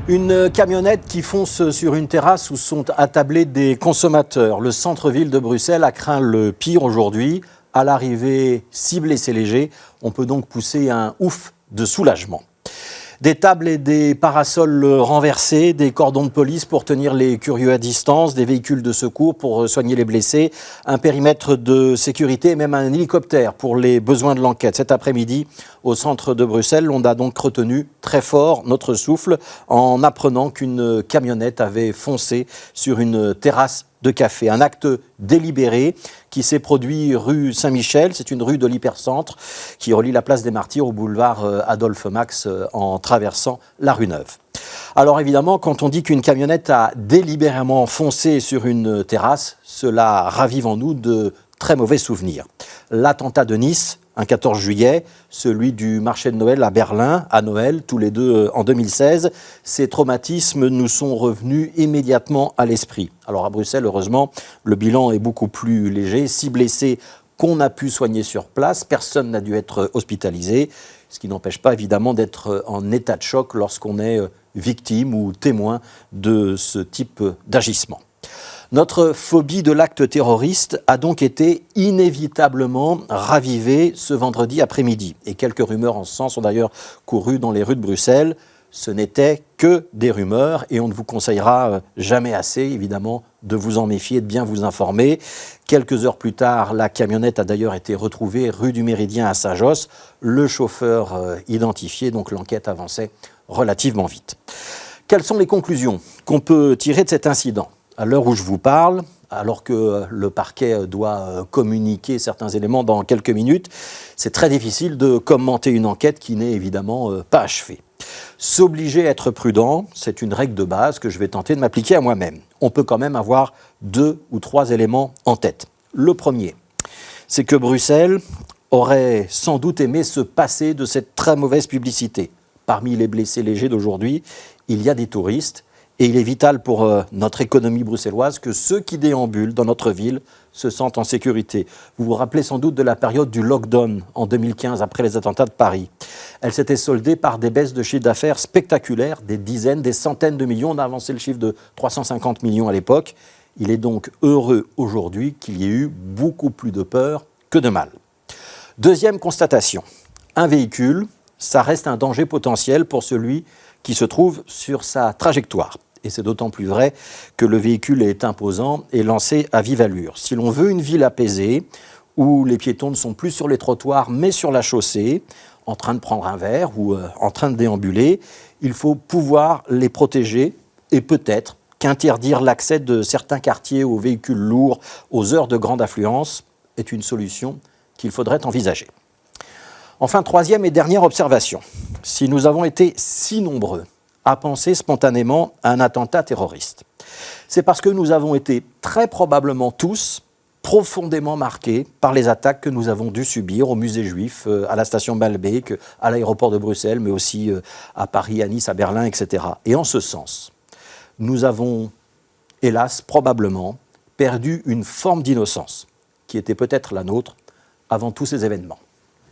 Une camionnette qui fonce sur une terrasse où sont attablés des consommateurs. Le centre-ville de Bruxelles a craint le pire aujourd'hui. À l'arrivée, 6 blessés légers. On peut donc pousser un ouf de soulagement. Des tables et des parasols renversés, des cordons de police pour tenir les curieux à distance, des véhicules de secours pour soigner les blessés, un périmètre de sécurité et même un hélicoptère pour les besoins de l'enquête. Cet après-midi, au centre de Bruxelles, on a donc retenu très fort notre souffle en apprenant qu'une camionnette avait foncé sur une terrasse de café. Un acte délibéré qui s'est produit rue Saint-Michel. C'est une rue de l'hypercentre qui relie la place des Martyrs au boulevard Adolphe Max en traversant la rue Neuve. Alors évidemment, quand on dit qu'une camionnette a délibérément foncé sur une terrasse, cela ravive en nous de très mauvais souvenirs. L'attentat de Nice, un 14 juillet, celui du marché de Noël à Berlin, à Noël, tous les deux en 2016. Ces traumatismes nous sont revenus immédiatement à l'esprit. Alors à Bruxelles, heureusement, le bilan est beaucoup plus léger. 6 blessés qu'on a pu soigner sur place, personne n'a dû être hospitalisé, ce qui n'empêche pas évidemment d'être en état de choc lorsqu'on est victime ou témoin de ce type d'agissement. Notre phobie de l'acte terroriste a donc été inévitablement ravivée ce vendredi après-midi. Et quelques rumeurs en ce sens ont d'ailleurs couru dans les rues de Bruxelles. Ce n'était que des rumeurs et on ne vous conseillera jamais assez, évidemment, de vous en méfier et de bien vous informer. Quelques heures plus tard, la camionnette a d'ailleurs été retrouvée rue du Méridien à Saint-Josse. Le chauffeur identifié, donc l'enquête avançait relativement vite. Quelles sont les conclusions qu'on peut tirer de cet incident ? À l'heure où je vous parle, alors que le parquet doit communiquer certains éléments dans quelques minutes, c'est très difficile de commenter une enquête qui n'est évidemment pas achevée. S'obliger à être prudent, c'est une règle de base que je vais tenter de m'appliquer à moi-même. On peut quand même avoir 2 ou 3 éléments en tête. Le premier, c'est que Bruxelles aurait sans doute aimé se passer de cette très mauvaise publicité. Parmi les blessés légers d'aujourd'hui, il y a des touristes. Et il est vital pour notre économie bruxelloise que ceux qui déambulent dans notre ville se sentent en sécurité. Vous vous rappelez sans doute de la période du lockdown en 2015 après les attentats de Paris. Elle s'était soldée par des baisses de chiffre d'affaires spectaculaires, des dizaines, des centaines de millions. On a avancé le chiffre de 350 millions à l'époque. Il est donc heureux aujourd'hui qu'il y ait eu beaucoup plus de peur que de mal. Deuxième constatation, un véhicule, ça reste un danger potentiel pour celui qui se trouve sur sa trajectoire. Et c'est d'autant plus vrai que le véhicule est imposant et lancé à vive allure. Si l'on veut une ville apaisée, où les piétons ne sont plus sur les trottoirs mais sur la chaussée, en train de prendre un verre ou en train de déambuler, il faut pouvoir les protéger et peut-être qu'interdire l'accès de certains quartiers aux véhicules lourds aux heures de grande affluence est une solution qu'il faudrait envisager. Enfin, troisième et dernière observation. Si nous avons été si nombreux à penser spontanément à un attentat terroriste, c'est parce que nous avons été très probablement tous profondément marqués par les attaques que nous avons dû subir au musée juif, à la station Balbec, à l'aéroport de Bruxelles, mais aussi à Paris, à Nice, à Berlin, etc. Et en ce sens, nous avons, hélas, probablement perdu une forme d'innocence qui était peut-être la nôtre avant tous ces événements.